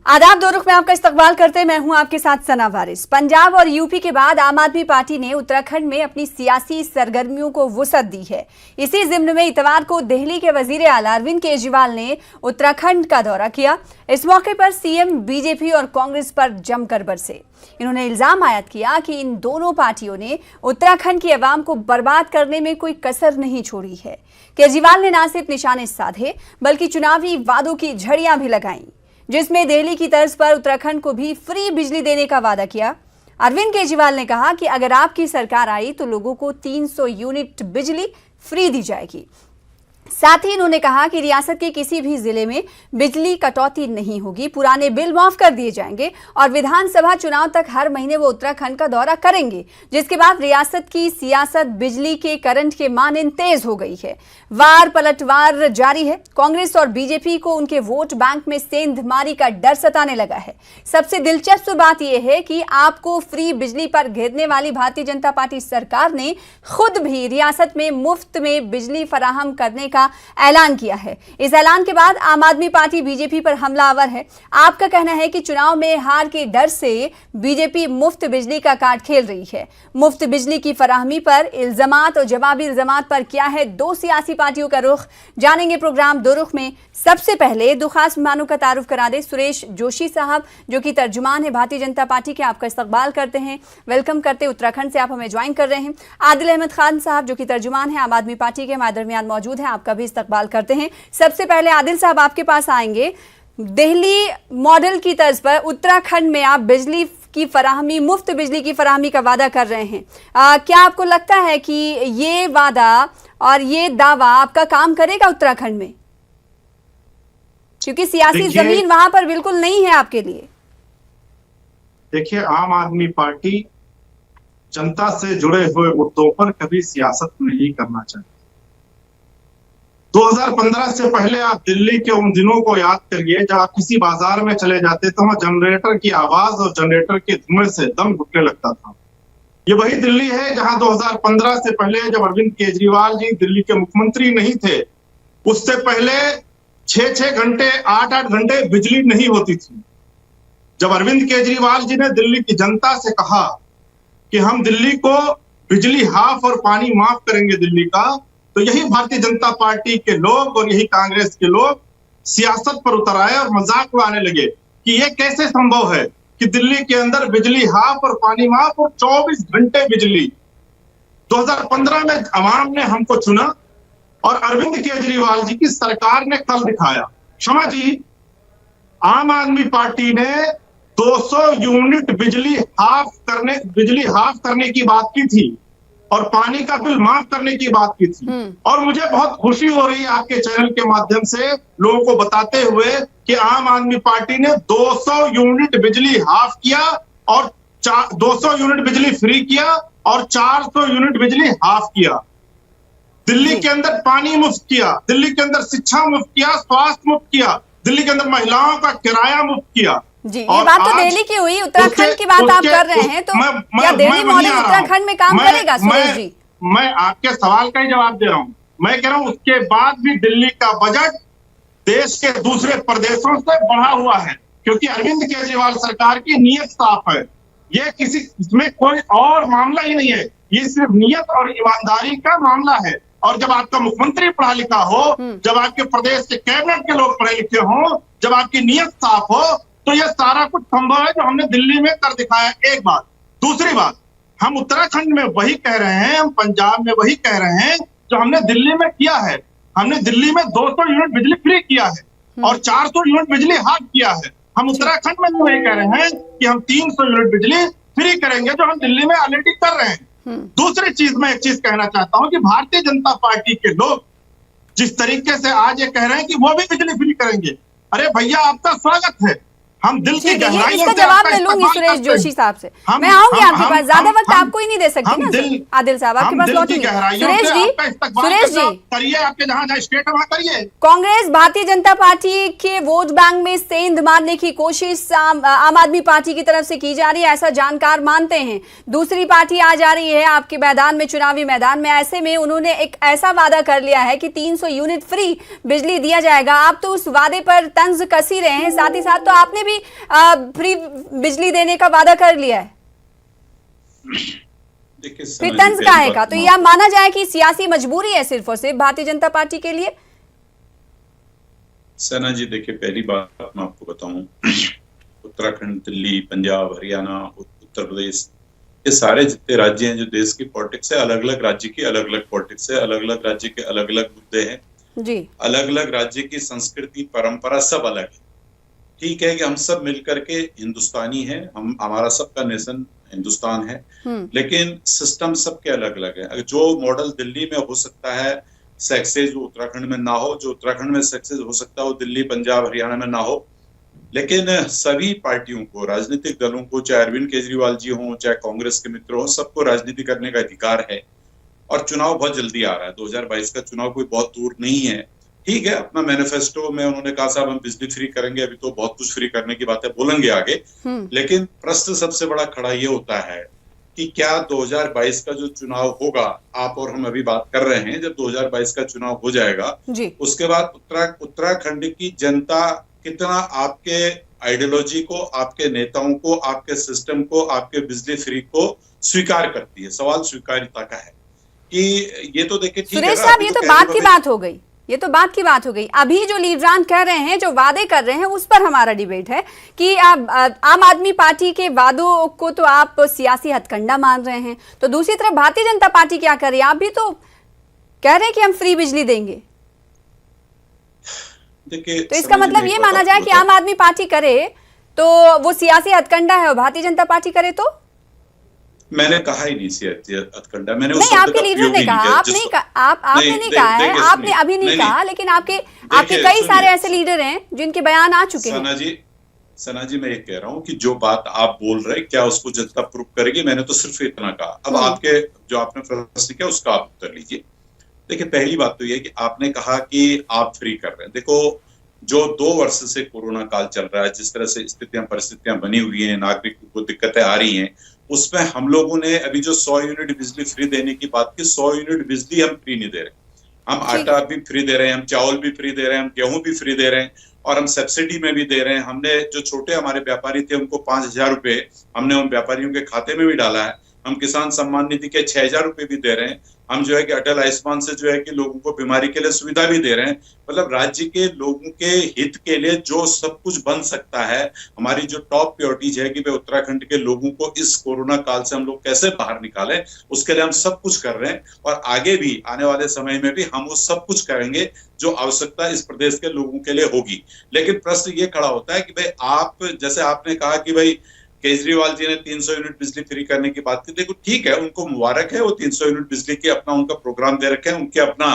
आदाब, दो रुख में आपका इस्तकबाल करते मैं हूं आपके साथ सना वारिस। पंजाब और यूपी के बाद आम आदमी पार्टी ने उत्तराखंड में अपनी सियासी सरगर्मियों को वुसअत दी है। इसी जिम्न में इतवार को दिल्ली के वजीर आला अरविंद केजरीवाल ने उत्तराखंड का दौरा किया। इस मौके पर सीएम बीजेपी और कांग्रेस पर जमकर बरसे। इन्होंने इल्जाम आयद किया कि इन दोनों पार्टियों ने उत्तराखंड की आवाम को बर्बाद करने में कोई कसर नहीं छोड़ी है। केजरीवाल ने न सिर्फ निशाने साधे बल्कि चुनावी वादों की झड़ियां भी लगाईं, जिसमें दिल्ली की तर्ज पर उत्तराखंड को भी फ्री बिजली देने का वादा किया। अरविंद केजरीवाल ने कहा कि अगर आपकी सरकार आई तो लोगों को 300 यूनिट बिजली फ्री दी जाएगी। साथ ही उन्होंने कहा कि रियासत के किसी भी जिले में बिजली कटौती नहीं होगी, पुराने बिल माफ कर दिए जाएंगे और विधानसभा चुनाव तक हर महीने वो उत्तराखंड का दौरा करेंगे, जिसके बाद रियासत की सियासत बिजली के करंट के मानन तेज हो गई है। वार पलटवार जारी है। कांग्रेस और बीजेपी को उनके वोट बैंक में सेंधमारी का डर सताने लगा है। सबसे दिलचस्प बात यह है कि आपको फ्री बिजली पर घेरने वाली भारतीय जनता पार्टी सरकार ने खुद भी रियासत में मुफ्त में बिजली फराहम करने का ऐलान किया है। इस ऐलान के बाद आम आदमी पार्टी बीजेपी पर हमलावर है। आपका कहना है कि चुनाव में हार के डर से बीजेपी मुफ्त बिजली का कार्ड खेल रही है। मुफ्त बिजली की फराहमी पर इल्जामात और जवाबी इल्जामात पर क्या है दो सियासी पार्टियों का रुख, जानेंगे प्रोग्राम दो रुख में। सबसे पहले दो खास मेहमानों का तारुफ करा दे। सुरेश जोशी साहब जो कि तर्जुमान है भारतीय जनता पार्टी के, आपका इस्तकबाल करते हैं, वेलकम करते। उत्तराखंड से आप हमें ज्वाइन कर रहे हैं। आदिल अहमद खान साहब जो कि तर्जुमान है आम आदमी पार्टी के, हमारे दरमियान मौजूद है, आपका भी इस्तकबाल करते हैं। सबसे पहले आदिल साहब आपके पास आएंगे। दिल्ली मॉडल की तर्ज पर उत्तराखंड में आप बिजली की फराहमी, मुफ्त बिजली की फराहमी का वादा कर रहे हैं। क्या आपको लगता है कि ये वादा और ये दावा आपका काम करेगा उत्तराखंड में, क्योंकि सियासी जमीन वहां पर बिल्कुल नहीं है आपके लिए? देखिए, आम आदमी पार्टी जनता से जुड़े हुए मुद्दों पर कभी सियासत नहीं करना चाहती। 2015 से पहले आप दिल्ली के उन दिनों को याद करिए जब आप किसी बाजार में चले जाते तो वहां जनरेटर की आवाज और जनरेटर के धुएं से दम घुटने लगता था। ये वही दिल्ली है जहां 2015 से पहले जब अरविंद केजरीवाल जी दिल्ली के मुख्यमंत्री नहीं थे, उससे पहले 6-6 घंटे 8-8 घंटे बिजली नहीं होती थी। जब अरविंद केजरीवाल जी ने दिल्ली की जनता से कहा कि हम दिल्ली को बिजली हाफ और पानी माफ करेंगे दिल्ली का, तो यही भारतीय जनता पार्टी के लोग और यही कांग्रेस के लोग सियासत पर उतर आए और मजाक उड़ाने लगे कि ये कैसे संभव है कि दिल्ली के अंदर बिजली हाफ और पानी माफ और 24 घंटे बिजली। 2015 में अवाम ने हमको चुना और अरविंद केजरीवाल जी की सरकार ने कल दिखाया। क्षमा जी, आम आदमी पार्टी ने 200 यूनिट बिजली हाफ करने की बात की थी और पानी का बिल माफ करने की बात की थी। और मुझे बहुत खुशी हो रही है आपके चैनल के माध्यम से लोगों को बताते हुए कि आम आदमी पार्टी ने 200 यूनिट बिजली हाफ किया और 200 यूनिट बिजली फ्री किया और 400 यूनिट बिजली हाफ किया। दिल्ली के अंदर पानी मुफ्त किया, दिल्ली के अंदर शिक्षा मुफ्त किया, स्वास्थ्य मुफ्त किया, दिल्ली के अंदर महिलाओं का किराया मुफ्त किया। जी, ये बात तो दिल्ली की हुई। उत्तराखंड की बात आप कर रहे हैं, तो क्या दिल्ली मॉडल उत्तराखंड में काम करेगा? सुरेश जी, मैं आपके सवाल का ही जवाब दे रहा हूं। मैं कह रहा हूं उसके बाद भी दिल्ली का बजट देश के दूसरे प्रदेशों से बढ़ा हुआ है, क्योंकि अरविंद केजरीवाल सरकार की नीयत साफ है। ये इसमें कोई और मामला ही नहीं है, ये सिर्फ नीयत और ईमानदारी का मामला है। और जब आपका मुख्यमंत्री पढ़ा लिखा हो, जब आपके प्रदेश के कैबिनेट के लोग पढ़े लिखे हो, जब आपकी नीयत साफ हो, तो यह सारा कुछ संभव है जो हमने दिल्ली में कर दिखाया। एक बात। दूसरी बात, हम उत्तराखंड में वही कह रहे हैं, हम पंजाब में वही कह रहे हैं जो हमने दिल्ली में किया है। हमने दिल्ली में 200 यूनिट बिजली फ्री किया है और 400 यूनिट बिजली हाफ किया है। हम उत्तराखंड में भी वही कह रहे हैं कि हम 300 यूनिट बिजली फ्री करेंगे जो हम दिल्ली में ऑलरेडी कर रहे हैं। दूसरी चीज, मैं एक चीज कहना चाहता हूं कि भारतीय जनता पार्टी के लोग जिस तरीके से आज ये कह रहे हैं कि वो भी बिजली फ्री करेंगे, अरे भैया आपका स्वागत है। हम दिल की गहराइयों से जवाब मैं लूंगी सुरेश जोशी साहब से। मैं आऊंगी आपके पास, ज्यादा वक्त आपको ही नहीं दे सकती ना। आदिल साहब आपके पास लौटूंगी। सुरेश जी करिए, आपके जहां स्टेट वहां करिए। कांग्रेस भारतीय जनता पार्टी के वोट बैंक में सेंध मारने की कोशिश आम आदमी पार्टी की तरफ से की जा रही है, ऐसा जानकार मानते हैं। दूसरी पार्टी आ जा रही है आपके मैदान में, चुनावी मैदान में। ऐसे में उन्होंने एक ऐसा वादा कर लिया है कि 300 यूनिट फ्री बिजली दिया जाएगा। आप तो उस वादे पर तंज कसी रहे हैं, साथ ही साथ तो आपने भी फ्री बिजली देने का वादा कर लिया है। देखिए फिर तंज काहे का? तो यह माना जाए कि सियासी मजबूरी है सिर्फ और सिर्फ भारतीय जनता पार्टी के लिए। सना जी, देखिए पहली बात मैं आपको बताऊं, उत्तराखंड, दिल्ली, पंजाब, हरियाणा, उत्तर प्रदेश, ये सारे जितने राज्य हैं जो देश की पॉलिटिक्स है, अलग अलग राज्य की अलग अलग पॉलिटिक्स है, अलग अलग राज्य के अलग अलग मुद्दे हैं जी, अलग अलग राज्य की संस्कृति, परंपरा सब अलग है। ठीक है कि हम सब मिलकर के हिंदुस्तानी हैं, हमारा सबका नेशन हिंदुस्तान है, लेकिन सिस्टम सबके अलग अलग है। जो मॉडल दिल्ली में हो सकता है सक्सेस, वो उत्तराखंड में ना हो, जो उत्तराखंड में सक्सेस हो सकता है वो दिल्ली, पंजाब, हरियाणा में ना हो। लेकिन सभी पार्टियों को, राजनीतिक दलों को, चाहे अरविंद केजरीवाल जी हों, चाहे कांग्रेस के मित्र हों, सबको राजनीति करने का अधिकार है। और चुनाव बहुत जल्दी आ रहा है, 2022 का चुनाव कोई बहुत दूर नहीं है। ठीक है, अपना मैनिफेस्टो में उन्होंने कहा साहब हम बिजली फ्री करेंगे, अभी तो बहुत कुछ फ्री करने की बातें बोलेंगे आगे, लेकिन प्रश्न सबसे बड़ा खड़ा ये होता है कि क्या 2022 का जो चुनाव होगा, आप और हम अभी बात कर रहे हैं, जब 2022 का चुनाव हो जाएगा उसके बाद उत्तराखंड की जनता कितना आपके आइडियोलॉजी को, आपके नेताओं को, आपके सिस्टम को, आपके बिजली फ्री को स्वीकार करती है। सवाल स्वीकार्यता का है कि ये तो देखिए सुरेश साहब, ये तो बात की बात हो गई, ये तो बात की बात हो गई। अभी जो लीडरान कह रहे हैं, जो वादे कर रहे हैं, उस पर हमारा डिबेट है कि आम आदमी पार्टी के वादों को तो आप सियासी हथकंडा मान रहे हैं, तो दूसरी तरफ भारतीय जनता पार्टी क्या कर रही है? आप भी तो कह रहे हैं कि हम फ्री बिजली देंगे। देखिए, तो इसका मतलब ये माना जाए कि आम आदमी पार्टी करे तो वो सियासी हथकंडा है और भारतीय जनता पार्टी करे तो? मैंने कहा ही नहीं सियासी हथकंडा, मैंने नहीं, आपके लीडर ने कहा, आपने नहीं कहा है, आपने अभी नहीं कहा, लेकिन आपके कई सारे ऐसे लीडर हैं जिनके बयान आ चुके हैं। सना जी, मैं ये कह रहा हूँ कि जो बात आप बोल रहे क्या उसको जनता प्रूव करेगी? मैंने तो सिर्फ इतना कहा। अब आपके जो आपने प्रश्न किया उसका आप उत्तर लीजिए। देखिए, पहली बात तो ये कि आपने कहा कि आप फ्री कर रहे हैं। देखो, जो 2 वर्ष से कोरोना काल चल रहा है, जिस तरह से परिस्थितियां बनी हुई हैं, नागरिकों को दिक्कतें आ रही हैं, उसमें हम लोगों ने अभी जो 100 यूनिट बिजली फ्री देने की बात की, 100 यूनिट बिजली हम फ्री नहीं दे रहे। हम आटा भी फ्री दे रहे हैं, हम चावल भी फ्री दे रहे हैं, हम गेहूं भी फ्री दे रहे हैं, और हम सब्सिडी में भी दे रहे हैं। हमने जो छोटे हमारे व्यापारी थे उनको 5,000 रुपए हमने उन व्यापारियों के खाते में भी डाला है। हम किसान सम्मान निधि के 6,000 रुपए भी दे रहे हैं। हम जो है कि अटल आयुष्मान से जो है कि लोगों को बीमारी के लिए सुविधा भी दे रहे हैं। मतलब राज्य के लोगों के हित के लिए जो सब कुछ बन सकता है, हमारी जो टॉप प्रायोरिटीज है कि भाई उत्तराखंड के लोगों को इस कोरोना काल से हम लोग कैसे बाहर निकालें, उसके लिए हम सब कुछ कर रहे हैं। और आगे भी आने वाले समय में भी हम वो सब कुछ करेंगे जो आवश्यकता इस प्रदेश के लोगों के लिए होगी। लेकिन प्रश्न ये खड़ा होता है कि भाई आप, जैसे आपने कहा कि भाई केजरीवाल जी ने 300 यूनिट बिजली फ्री करने की बात की। देखो, ठीक है, उनको मुबारक है, वो 300 यूनिट बिजली की अपना उनका प्रोग्राम दे रखे हैं, उनके अपना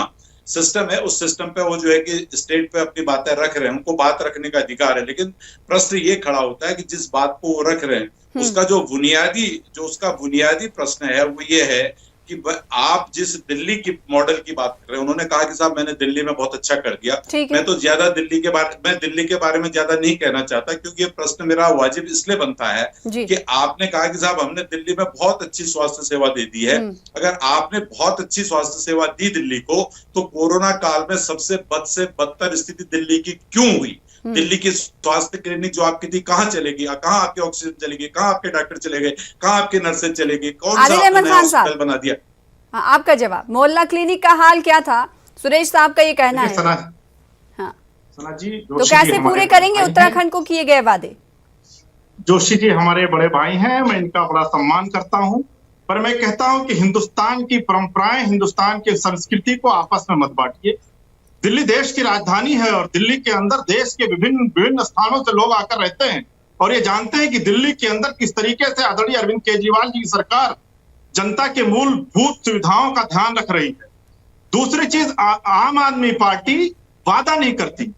सिस्टम है, उस सिस्टम पे वो जो है कि स्टेट पे अपनी बातें रख रहे हैं, उनको बात रखने का अधिकार है। लेकिन प्रश्न ये खड़ा होता है कि जिस बात को वो रख रहे हैं उसका जो बुनियादी प्रश्न है वो ये है कि आप जिस दिल्ली की मॉडल की बात कर रहे हैं, उन्होंने कहा कि साहब मैंने दिल्ली में बहुत अच्छा कर दिया। मैं तो ज्यादा दिल्ली के बारे में ज्यादा नहीं कहना चाहता, क्योंकि ये प्रश्न मेरा वाजिब इसलिए बनता है कि आपने कहा कि साहब हमने दिल्ली में बहुत अच्छी स्वास्थ्य सेवा दे दी है। अगर आपने बहुत अच्छी स्वास्थ्य सेवा दी दिल्ली को, तो कोरोना काल में सबसे बद से बदतर स्थिति दिल्ली की क्यों हुई? दिल्ली की स्वास्थ्य क्लिनिक जो आपकी थी कहाँ चलेगी? कहाँ आपके ऑक्सीजन चलेगी? कहाँ आपके डॉक्टर चले गए? कहाँ आपके नर्सेज चलेगी? कौन सा हॉस्पिटल बना दिया? आपका जवाब, मोहल्ला क्लिनिक का हाल क्या था? सुरेश साहब का ये कहना है। हाँ, सना जी, तो कैसे पूरे करेंगे उत्तराखंड को किए गए वादे? जोशी जी हमारे बड़े भाई हैं, मैं इनका बड़ा सम्मान करता हूं, पर मैं कहता हूं कि हिंदुस्तान की परंपराएं, हिंदुस्तान की संस्कृति को आपस में मत बांटिए। दिल्ली देश की राजधानी है और दिल्ली के अंदर देश के विभिन्न स्थानों से लोग आकर रहते हैं और ये जानते हैं कि दिल्ली के अंदर किस तरीके से आदरणीय अरविंद केजरीवाल जी की सरकार जनता के मूलभूत सुविधाओं का ध्यान रख रही है। दूसरी चीज, आम आदमी पार्टी वादा नहीं करती।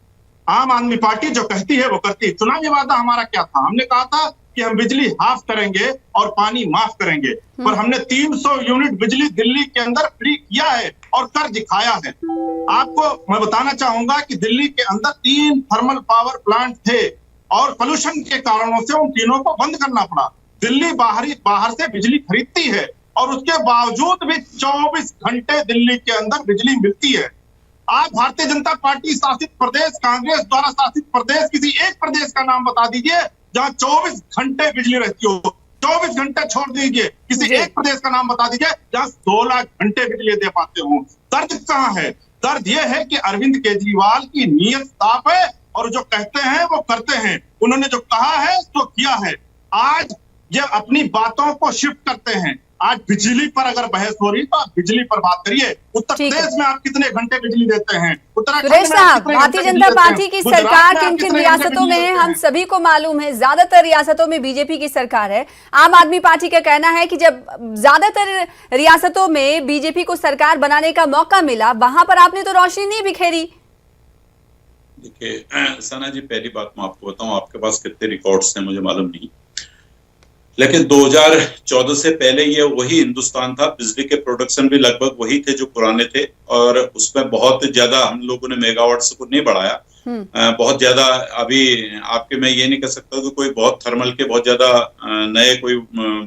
आम आदमी पार्टी जो कहती है वो करती है। चुनावी वादा हमारा क्या था? हमने कहा था कि हम बिजली हाफ करेंगे और पानी माफ करेंगे, पर हमने 300 यूनिट बिजली दिल्ली के अंदर फ्री किया है और कर दिखाया है। आपको मैं बताना चाहूंगा कि दिल्ली के अंदर 3 थर्मल पावर प्लांट थे और पोल्यूशन के कारणों से उन तीनों को बंद करना पड़ा। दिल्ली बाहर से बिजली खरीदती है और उसके बावजूद भी 24 घंटे दिल्ली के अंदर बिजली मिलती है। आप भारतीय जनता पार्टी शासित प्रदेश, कांग्रेस द्वारा शासित प्रदेश, किसी एक प्रदेश का नाम बता दीजिए जहां 24 घंटे बिजली रहती हो। 24 घंटे छोड़ दीजिए, किसी एक प्रदेश का नाम बता दीजिए जहां 16 घंटे बिजली दे पाते हो। दर्द कहां है? दर्द यह है कि अरविंद केजरीवाल की नीयत साफ है और जो कहते हैं वो करते हैं। उन्होंने जो कहा है तो किया है। आज ये अपनी बातों को शिफ्ट करते हैं। आज बिजली पर अगर बहस हो रही तो आप बिजली पर बात करिए। उत्तर प्रदेश में आप कितने घंटे बिजली देते हैं? सुरेश साहब, भारतीय जनता पार्टी की सरकार किन किन रियासतों में है हम सभी को मालूम है। ज्यादातर रियासतों में बीजेपी की सरकार है। आम आदमी पार्टी का कहना है कि जब ज्यादातर रियासतों में बीजेपी को सरकार बनाने का मौका मिला, वहां पर आपने तो रोशनी नहीं बिखेरी। देखिए सना जी, पहली बात मैं आपको बताऊं, आपके पास कितने रिकॉर्ड्स हैं मुझे मालूम नहीं, लेकिन 2014 से पहले ये वही हिंदुस्तान था। बिजली के प्रोडक्शन भी लगभग वही थे जो पुराने थे, और उसमें बहुत ज्यादा हम लोगों ने मेगावाट्स को नहीं बढ़ाया। बहुत ज्यादा अभी आपके मैं ये नहीं कह सकता कि कोई बहुत थर्मल के बहुत ज्यादा नए कोई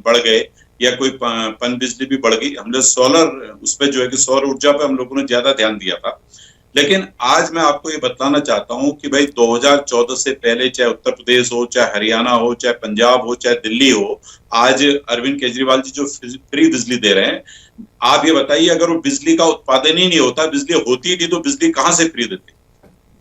बढ़ गए या कोई पन बिजली भी बढ़ गई। हमने सोलर उस पर जो है कि सौर ऊर्जा पे हम लोगों ने ज्यादा ध्यान दिया था। लेकिन आज मैं आपको ये बताना चाहता हूं कि भाई 2014 से पहले चाहे उत्तर प्रदेश हो, चाहे हरियाणा हो, चाहे पंजाब हो, चाहे दिल्ली हो, आज अरविंद केजरीवाल जी जो फ्री बिजली दे रहे हैं, आप ये बताइए अगर वो बिजली का उत्पादन ही नहीं होता, बिजली होती थी तो बिजली कहां से फ्री देते?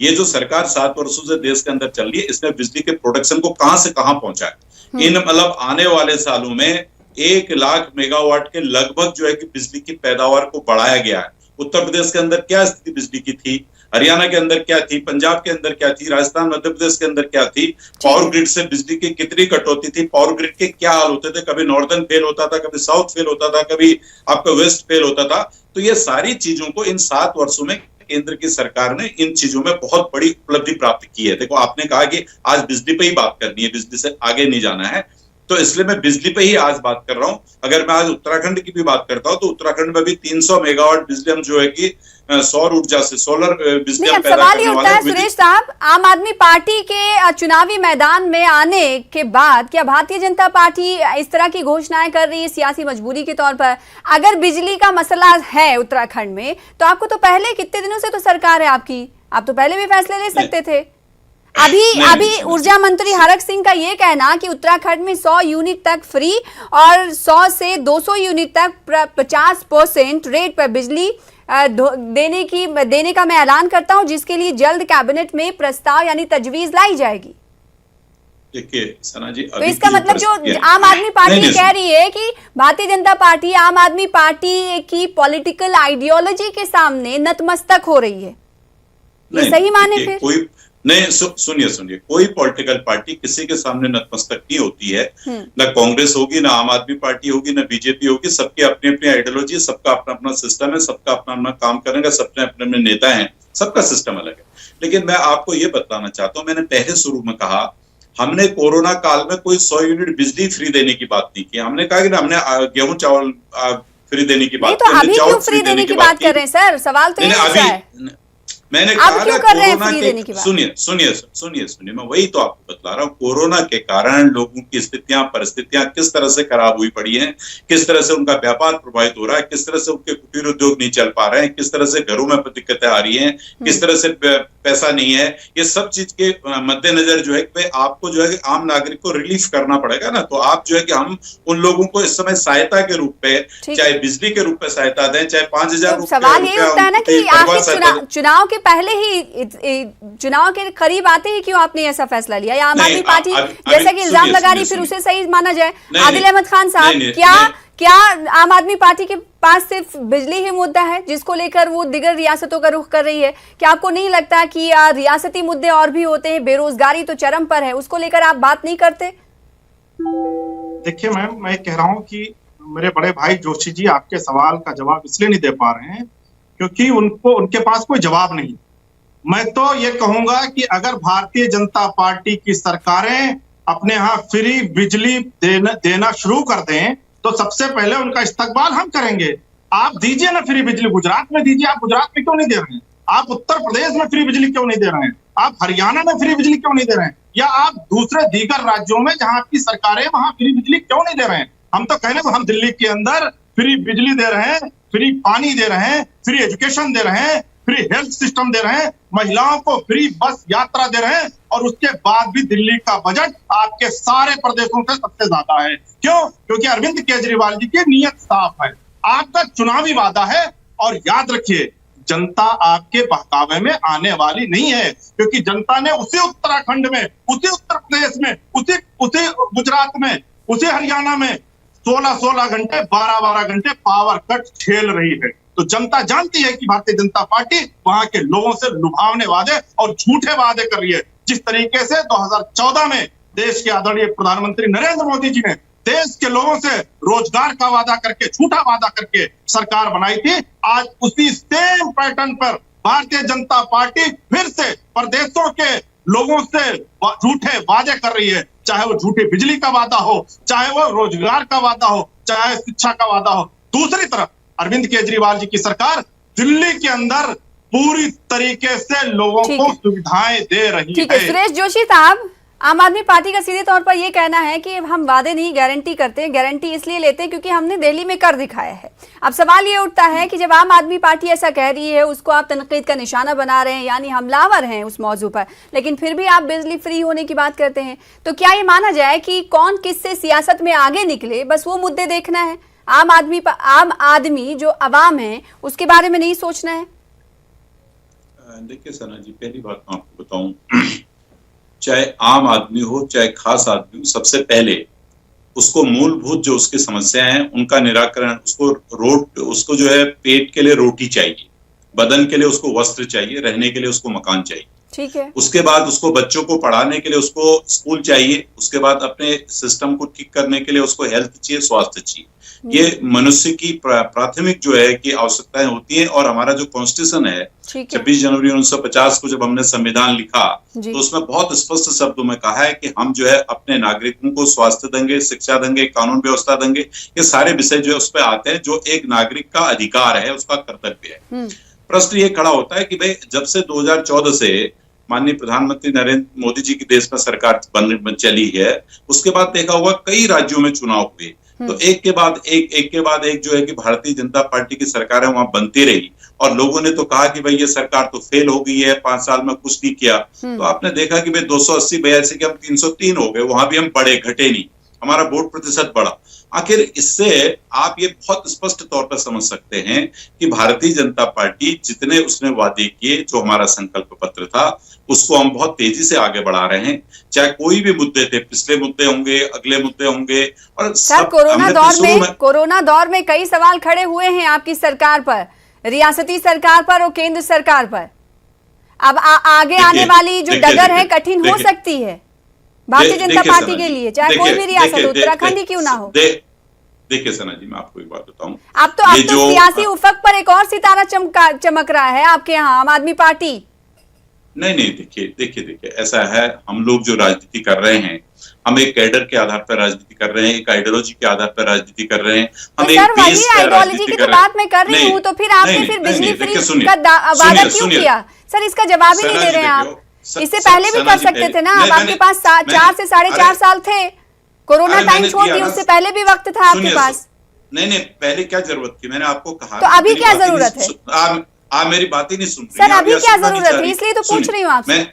ये जो सरकार 7 वर्षों से देश के अंदर चल रही है, इसने बिजली के प्रोडक्शन को कहां से कहां पहुंचा है। इन मतलब आने वाले सालों में 1 लाख मेगावाट के लगभग जो है कि बिजली की पैदावार को बढ़ाया गया है। उत्तर प्रदेश के अंदर क्या स्थिति बिजली की थी, हरियाणा के अंदर क्या थी, पंजाब के अंदर क्या थी, राजस्थान मध्य प्रदेश के अंदर क्या थी, पावर ग्रिड से बिजली की कितनी कटौती थी, पावर ग्रिड के क्या हाल होते थे, कभी नॉर्दर्न फेल होता था, कभी साउथ फेल होता था, कभी आपका वेस्ट फेल होता था। तो ये सारी चीजों को इन 7 वर्षों में केंद्र की सरकार ने इन चीजों में बहुत बड़ी उपलब्धि प्राप्त की है। देखो, आपने कहा कि आज बिजली पे ही बात करनी है, बिजली से आगे नहीं जाना है, तो इसलिए मैं बिजली पे ही आज बात कर रहा हूं। अगर मैं आज उत्तराखंड की भी बात करता हूं तो उत्तराखंड में भी 300 मेगावाट बिजली हम जो है कि सौर ऊर्जा से, सोलर बिजली पैदा सवाल ये उठता है सुरेश साहब, आम आदमी पार्टी के चुनावी मैदान में आने के बाद क्या भारतीय जनता पार्टी इस तरह की घोषणाएं कर रही है सियासी मजबूरी के तौर पर? अगर बिजली का मसला है उत्तराखंड में तो आपको तो पहले कितने दिनों से तो सरकार है आपकी, आप तो पहले भी फैसले ले सकते थे। अभी ऊर्जा मंत्री हरक सिंह का ये कहना कि उत्तराखंड में 100 यूनिट तक फ्री और 100 से 200 यूनिट तक 50% रेट पर बिजली देने का मैं ऐलान करता हूं, जिसके लिए जल्द कैबिनेट में प्रस्ताव यानी तजवीज लाई जाएगी। देखिए सना जी, तो इसका मतलब जो आम आदमी पार्टी कह रही है कि भारतीय जनता पार्टी आम आदमी पार्टी की पॉलिटिकल आइडियोलॉजी के सामने नतमस्तक हो रही है, ये सही माने फिर? कोई नहीं, सुनिए, कोई पॉलिटिकल पार्टी किसी के सामने नतमस्तक नहीं होती है। ना कांग्रेस होगी, ना आम आदमी पार्टी होगी, ना बीजेपी होगी। सबकी अपनी अपनी आइडियोलॉजी, सबका अपना अपना सिस्टम है, सबका अपना अपना काम करेंगे, सबने अपने अपने नेता हैं, सबका सिस्टम अलग है। लेकिन मैं आपको ये बताना चाहता हूँ, मैंने पहले शुरू में कहा, हमने कोरोना काल में कोई 100 यूनिट बिजली फ्री देने की बात नहीं की। हमने कहा कि हमने गेहूं चावल फ्री देने की बात, तो अभी क्यों फ्री देने की बात कर रहे हैं सर? सवाल तो है मैंने कहा कोरोना के सुनिए मैं वही तो आपको बतला रहा हूँ। कोरोना के कारण लोगों की स्थितियां, परिस्थितियां किस तरह से खराब हुई पड़ी हैं, किस तरह से उनका व्यापार प्रभावित हो रहा है, किस तरह से उनके कुटीर उद्योग नहीं चल पा रहे हैं, किस तरह से घरों में दिक्कतें आ रही हैं, किस तरह से पैसा नहीं है। ये सब चीज के मद्देनजर जो है कि आपको जो है कि आम नागरिक को रिलीफ करना पड़ेगा ना। तो आप जो है कि हम उन लोगों को इस समय सहायता के रूप में, चाहे बिजली के रूप में सहायता दें, चाहे 5000 रुपए। सवाल ये होता है ना कि आखिर चुनाव के पहले ही, चुनाव के करीब आते ही क्यों आपने ऐसा फैसला लिया? या आम आदमी पार्टी जैसा कि इल्जाम लगा रही, फिर उसे सही माना जाए? आदिल अहमद खान साहब, क्या आम आदमी पार्टी के पास सिर्फ बिजली ही मुद्दा है जिसको लेकर वो दिगर रियासतों का रुख कर रही है? क्या आपको नहीं लगता कि रियासती मुद्दे और भी होते हैं? बेरोजगारी तो चरम पर है, उसको लेकर आप बात नहीं करते? देखिए मैम, मैं कह रहा हूं कि मेरे बड़े भाई जोशी जी आपके सवाल का जवाब इसलिए नहीं दे पा रहे हैं क्योंकि उनके पास कोई जवाब नहीं। मैं तो ये कहूंगा कि अगर भारतीय जनता पार्टी की सरकारें अपने यहाँ फ्री बिजली देना शुरू कर दें तो सबसे पहले उनका इस्तकबाल हम करेंगे। आप दीजिए ना फ्री बिजली, गुजरात में दीजिए। आप गुजरात में क्यों नहीं दे रहे हैं? आप उत्तर प्रदेश में फ्री बिजली क्यों नहीं दे रहे हैं? आप हरियाणा में फ्री बिजली क्यों नहीं दे रहे हैं? या आप दूसरे दीगर राज्यों में जहां आपकी सरकारें वहां फ्री बिजली क्यों नहीं दे रहे हैं? हम तो कह रहे हैं हम दिल्ली के अंदर फ्री बिजली दे रहे हैं, फ्री पानी दे रहे हैं, फ्री एजुकेशन दे रहे हैं, फ्री हेल्थ सिस्टम दे रहे हैं, महिलाओं को फ्री बस यात्रा दे रहे हैं, और उसके बाद भी दिल्ली का बजट आपके सारे प्रदेशों से सबसे ज्यादा है। क्यों? क्योंकि अरविंद केजरीवाल जी की नीयत साफ है, आपका चुनावी वादा है। और याद रखिए, जनता आपके बहकावे में आने वाली नहीं है, क्योंकि जनता ने उसी उत्तराखंड में, उसी उत्तर प्रदेश में, उसी गुजरात में, उसी हरियाणा में 16-16 घंटे, 12-12 घंटे पावर कट झेल रही है। तो जनता जानती है कि भारतीय जनता पार्टी वहां के लोगों से लुभावने वादे और झूठे वादे कर रही है। जिस तरीके से 2014 में देश के आदरणीय प्रधानमंत्री नरेंद्र मोदी जी ने देश के लोगों से रोजगार का वादा करके, झूठा वादा करके सरकार बनाई थी, आज उसी सेम पैटर्न पर भारतीय जनता पार्टी फिर से प्रदेशों के लोगों से झूठे वादे कर रही है। चाहे वो झूठी बिजली का वादा हो, चाहे वो रोजगार का वादा हो, चाहे शिक्षा का वादा हो। दूसरी तरफ अरविंद केजरीवाल जी की सरकार दिल्ली के अंदर पूरी तरीके से लोगों को सुविधाएं दे रही है। सुरेश जोशी साहब, आम आदमी पार्टी का सीधे तौर पर यह कहना है कि हम वादे नहीं गारंटी करते, गारंटी इसलिए लेते हैं क्योंकि हमने दिल्ली में कर दिखाया है। अब सवाल ये उठता है कि जब आम आदमी पार्टी ऐसा कह रही है, उसको आप तनकीद का निशाना बना रहे हैं, यानी हमलावर हैं उस मौजू पर, लेकिन फिर भी आप बिजली फ्री होने की बात करते हैं, तो क्या ये माना जाए कि कौन किससे सियासत में आगे निकले, बस वो मुद्दे देखना है? आम आदमी जो अवाम है उसके बारे में नहीं सोचना है? देखिए सना जी, पहली बात मैं आपको बताऊं, चाहे आम आदमी हो चाहे खास आदमी हो, सबसे पहले उसको मूलभूत जो उसकी समस्याएं हैं उनका निराकरण, उसको जो है पेट के लिए रोटी चाहिए, बदन के लिए उसको वस्त्र चाहिए, रहने के लिए उसको मकान चाहिए, ठीक है। उसके बाद उसको बच्चों को पढ़ाने के लिए उसको स्कूल चाहिए, उसके बाद अपने सिस्टम को ठीक करने के लिए उसको हेल्थ चाहिए, स्वास्थ्य चाहिए। ये मनुष्य की प्राथमिक जो है कि आवश्यकताएं होती हैं। और हमारा जो कॉन्स्टिट्यूशन है 26 जनवरी 1950 को जब हमने संविधान लिखा तो उसमें बहुत स्पष्ट शब्दों में कहा है कि हम जो है अपने नागरिकों को स्वास्थ्य देंगे, शिक्षा देंगे, कानून व्यवस्था देंगे। ये सारे विषय जो है उस पर आते हैं, जो एक नागरिक का अधिकार है, उसका कर्तव्य है। प्रश्न ये खड़ा होता है कि भाई जब से 2014 से माननीय प्रधानमंत्री नरेंद्र मोदी जी की देश में सरकार चली है, उसके बाद देखा होगा कई राज्यों में चुनाव हुए, तो एक के बाद एक जो है कि भारतीय जनता पार्टी की सरकारें वहां बनती रही, और लोगों ने तो कहा कि भाई ये सरकार तो फेल हो गई है, 5 साल में कुछ नहीं किया। तो आपने देखा कि भाई 280-82 के हम 303 हो गए, वहां भी हम बढ़े, घटे नहीं, हमारा वोट प्रतिशत बढ़ा। आखिर इससे आप ये बहुत स्पष्ट तौर पर समझ सकते हैं कि भारतीय जनता पार्टी जितने उसने वादे किए, जो हमारा संकल्प पत्र था, उसको हम बहुत तेजी से आगे बढ़ा रहे हैं। चाहे कोई भी मुद्दे थे, पिछले मुद्दे होंगे, अगले मुद्दे होंगे, और सर कोरोना दौर में कई सवाल खड़े हुए हैं आपकी सरकार पर, रियासती सरकार पर और केंद्र सरकार पर। अब आगे आने वाली जो डगर है कठिन हो सकती है भारतीय जनता पार्टी के लिए, चाहे कोई भी रियासत हो, उत्तराखंड ही क्यों ना हो। देखिए सना जी, मैं आपको एक बात बताऊं, अब तो सियासी उफक पर एक और सितारा चमक रहा है आपके यहाँ, आम आदमी पार्टी। नहीं, देखिए ऐसा है, हम लोग जो राजनीति कर रहे हैं, हम एक कैडर के आधार पर राजनीति कर रहे हैं, एक आइडियोलॉजी के आधार पर राजनीति कर रहे हैं, हम एक बेस पर राजनीति कर रहे हैं। बात मैं कर रही हूँ, तो फिर आपने फिर बिजली फ्री का वादा क्यों किया? सर इसका जवाब ही नहीं दे रहे हैं आप। इससे पहले भी कर सकते थे ना, अब आपके पास 4 से 4.5 साल थे, कोरोना टाइम छोड़ दिया, उससे पहले भी वक्त था आपके पास। नहीं, पहले क्या जरूरत थी, मैंने आपको कहा। तो अभी क्या जरूरत है? आप मेरी बात ही नहीं सुन रही सर, अभी क्या जरूरत है, इसलिए तो पूछ रही हूँ आपसे।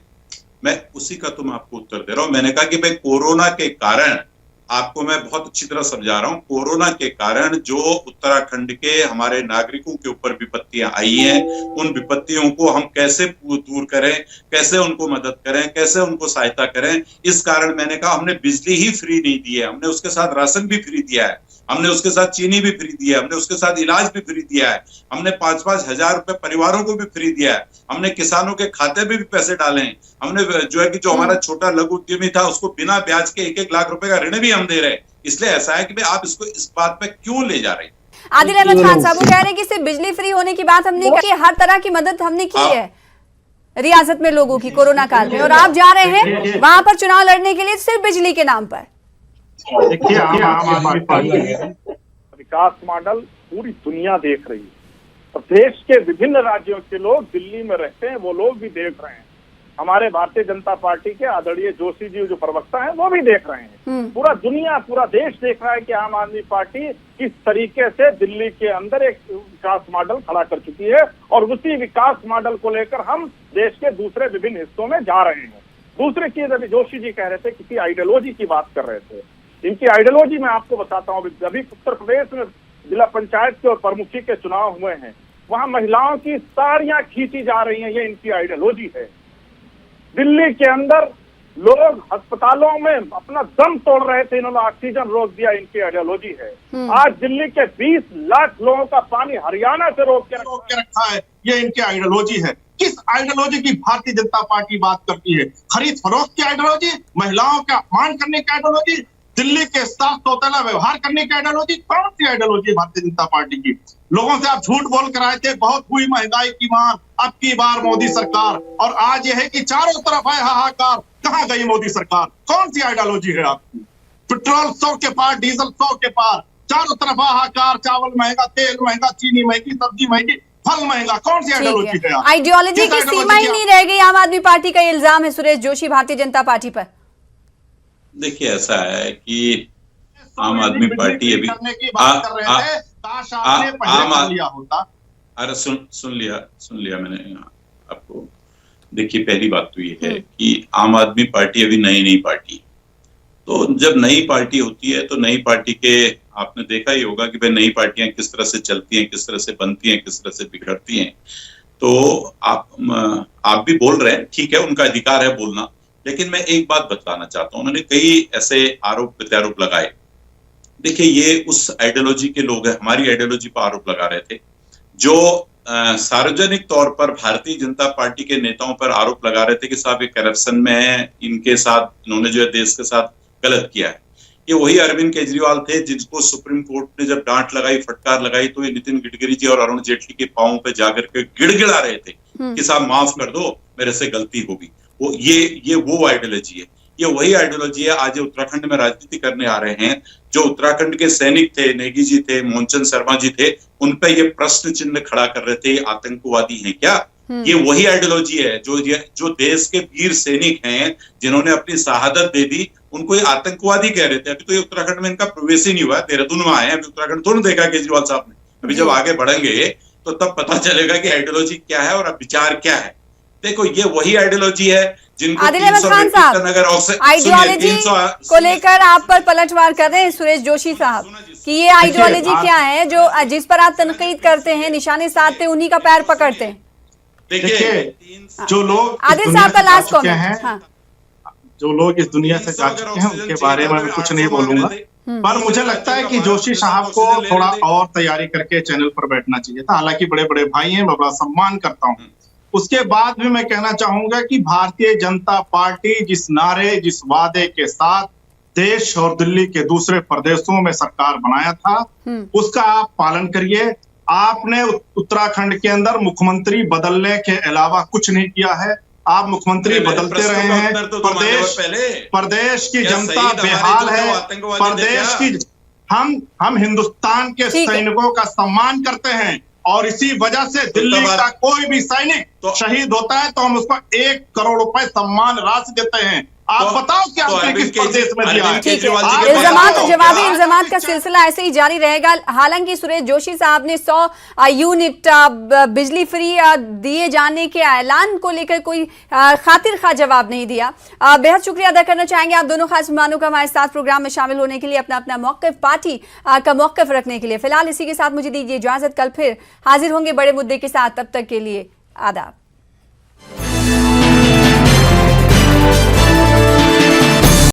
मैं उसी का तो मैं आपको उत्तर दे रहा हूँ। मैंने कहा कि भाई कोरोना के कारण, आपको मैं बहुत अच्छी तरह समझा रहा हूँ, कोरोना के कारण जो उत्तराखंड के हमारे नागरिकों के ऊपर विपत्तियां आई हैं, उन विपत्तियों को हम कैसे दूर करें, कैसे उनको मदद करें, कैसे उनको सहायता करें। इस कारण मैंने कहा हमने बिजली ही फ्री नहीं दी है, हमने उसके साथ राशन भी फ्री दिया है, हमने उसके साथ चीनी भी फ्री दिया है, हमने उसके साथ इलाज भी फ्री दिया है, हमने 5-5 हजार रुपए परिवारों को भी फ्री दिया है, हमने किसानों के खाते में भी पैसे डाले हैं, हमने जो है कि जो हमारा छोटा लघु उद्यमी था उसको बिना ब्याज के 1-1 लाख रुपए का ऋण भी हम दे रहे हैं। इसलिए ऐसा है कि भाई आप इसको इस बात पे क्यों ले जा रहे हैं? आदिल अहमद खान साहब वो कह रहे हैं कि सिर्फ बिजली फ्री होने की बात हमने की, हर तरह की मदद हमने की है रियासत में लोगों की कोरोना काल में, और आप जा रहे हैं वहां पर चुनाव लड़ने के लिए सिर्फ बिजली के नाम पर। देखिए, आम आदमी पार्टी विकास मॉडल पूरी दुनिया देख रही है, और देश के विभिन्न राज्यों के लोग दिल्ली में रहते हैं, वो लोग भी देख रहे हैं हमारे भारतीय जनता पार्टी के आदरणीय जोशी जी जो प्रवक्ता हैं वो भी देख रहे हैं। पूरा दुनिया, पूरा देश देख रहा है कि आम आदमी पार्टी किस तरीके से दिल्ली के अंदर एक विकास मॉडल खड़ा कर चुकी है और उसी विकास मॉडल को लेकर हम देश के दूसरे विभिन्न हिस्सों में जा रहे हैं। दूसरी चीज, अभी जोशी जी कह रहे थे, किसी आइडियोलॉजी की बात कर रहे थे। इनकी आइडियोलॉजी मैं आपको बताता हूँ। अभी उत्तर प्रदेश में जिला पंचायत के और प्रमुखी के चुनाव हुए हैं, वहां महिलाओं की साड़ियां खींची जा रही हैं, ये इनकी आइडियोलॉजी है। दिल्ली के अंदर लोग अस्पतालों में अपना दम तोड़ रहे थे, इन्होंने ऑक्सीजन रोक दिया, इनकी आइडियोलॉजी है। आज दिल्ली के 20 लाख लोगों का पानी हरियाणा से रोक के रखा है, ये इनकी आइडियोलॉजी है। किस आइडियोलॉजी की भारतीय जनता पार्टी बात करती है? खरीद फरोख्त की आइडियोलॉजी, महिलाओं का अपमान करने की आइडियोलॉजी, दिल्ली के साथ तोतला व्यवहार करने की आइडियोलॉजी? कौन सी आइडियोलॉजी है भारतीय जनता पार्टी की? लोगों से आप झूठ बोल कर आए थे, बहुत हुई महंगाई की मार, अब की बार मोदी सरकार, और आज यह है कि चारों तरफ है हाहाकार। कहां गई मोदी सरकार? कौन सी आइडियोलॉजी है आपकी? पेट्रोल 100 के पार, डीजल 100 के पार, चारों तरफ हाहाकार, चावल महंगा, तेल महंगा, चीनी महंगी, सब्जी महंगी, फल महंगा। कौन सी आइडियोलॉजी है? आइडियोलॉजी की सीमा ही नहीं रह गई आम आदमी पार्टी का इल्जाम है सुरेश जोशी भारतीय जनता पार्टी पर। देखिए, ऐसा है कि आम आदमी पार्टी अभी अरे सुन लिया मैंने आपको। देखिए, पहली बात तो ये है कि आम आदमी पार्टी अभी नई पार्टी, तो जब नई पार्टी होती है तो नई पार्टी के आपने देखा ही होगा कि भाई नई पार्टियां किस तरह से चलती हैं, किस तरह से बनती हैं, किस तरह से बिगड़ती हैं। तो आप भी बोल रहे हैं, ठीक है, उनका अधिकार है बोलना, लेकिन मैं एक बात बताना चाहता हूं। उन्होंने कई ऐसे आरोप प्रत्यारोप लगाए। देखिए, ये उस आइडियोलॉजी के लोग हैं, हमारी आइडियोलॉजी पर आरोप लगा रहे थे, जो सार्वजनिक तौर पर भारतीय जनता पार्टी के नेताओं पर आरोप लगा रहे थे कि साहब ये करप्शन में है, इनके साथ इन्होंने जो है देश के साथ गलत किया है। ये वही अरविंद केजरीवाल थे जिनको सुप्रीम कोर्ट ने जब डांट लगाई, फटकार लगाई, तो ये नितिन गडकरी जी और अरुण जेटली के पांवों पे जाकर के गिड़गिड़ा रहे थे कि साहब माफ कर दो, मेरे से गलती होगी। वो आइडियोलॉजी है। ये वही आइडियोलॉजी है। आज उत्तराखंड में राजनीति करने आ रहे हैं, जो उत्तराखंड के सैनिक थे, नेगी जी थे, मोहनचंद शर्मा जी थे, उन पे ये प्रश्न चिन्ह खड़ा कर रहे थे, आतंकवादी हैं क्या? ये वही आइडियोलॉजी है। जो देश के वीर सैनिक हैं, जिन्होंने अपनी शहादत दे दी, उनको ये आतंकवादी कह रहे थे। अभी तो ये उत्तराखंड में इनका प्रवेश ही नहीं हुआ है, देहरादून में आए हैं, अभी उत्तराखंड थोड़ा देखा केजरीवाल साहब ने। अभी जब आगे बढ़ेंगे तो तब पता चलेगा कि आइडियोलॉजी क्या है और विचार क्या है। देखो, ये वही आइडियोलॉजी है जिनको आदिल अहमद खान साहब आइडियोलॉजी को लेकर आप पर पलटवार कर रहे हैं सुरेश जोशी साहब कि ये आइडियोलॉजी क्या है जो जिस पर आप तनकीद करते हैं, निशाने साधते, उन्हीं का पैर पकड़ते हैं। देखिए, जो लोग आदिल साहब का लास्ट कमेंट, जो लोग इस दुनिया से जा चुके हैं उनके बारे में कुछ नहीं बोलूंगा, पर मुझे लगता है कि जोशी साहब को थोड़ा और तैयारी करके चैनल पर बैठना चाहिए था। हालांकि बड़े बड़े भाई हैं, मैं बड़ा सम्मान करता हूँ। उसके बाद भी मैं कहना चाहूंगा कि भारतीय जनता पार्टी जिस नारे, जिस वादे के साथ देश और दिल्ली के दूसरे प्रदेशों में सरकार बनाया था, उसका आप पालन करिए। आपने उत्तराखंड के अंदर मुख्यमंत्री बदलने के अलावा कुछ नहीं किया है। आप मुख्यमंत्री बदलते रहे हैं। प्रदेश की जनता बेहाल है। प्रदेश की हम हिंदुस्तान के सैनिकों का सम्मान करते हैं और इसी वजह से दिल्ली का कोई भी सैनिक शहीद होता है तो हम उसको 1 करोड़ रुपए सम्मान राशि देते हैं। आप बताओ क्या आपने किस प्रदेश में दिया है? जवाबी इल्जामात का सिलसिला ऐसे ही जारी रहेगा। हालांकि सुरेश जोशी साहब ने 100 यूनिट बिजली फ्री दिए जाने के ऐलान को लेकर कोई खातिर खा जवाब नहीं दिया। बेहद शुक्रिया अदा करना चाहेंगे आप दोनों खास मेहमानों का हमारे साथ प्रोग्राम में शामिल होने के लिए, अपना अपना मौक़िफ़, पार्टी का मौक़िफ़ रखने के लिए। फिलहाल इसी के साथ मुझे दीजिए इजाजत। कल फिर हाजिर होंगे बड़े मुद्दे के साथ, तब तक के लिए आदाब।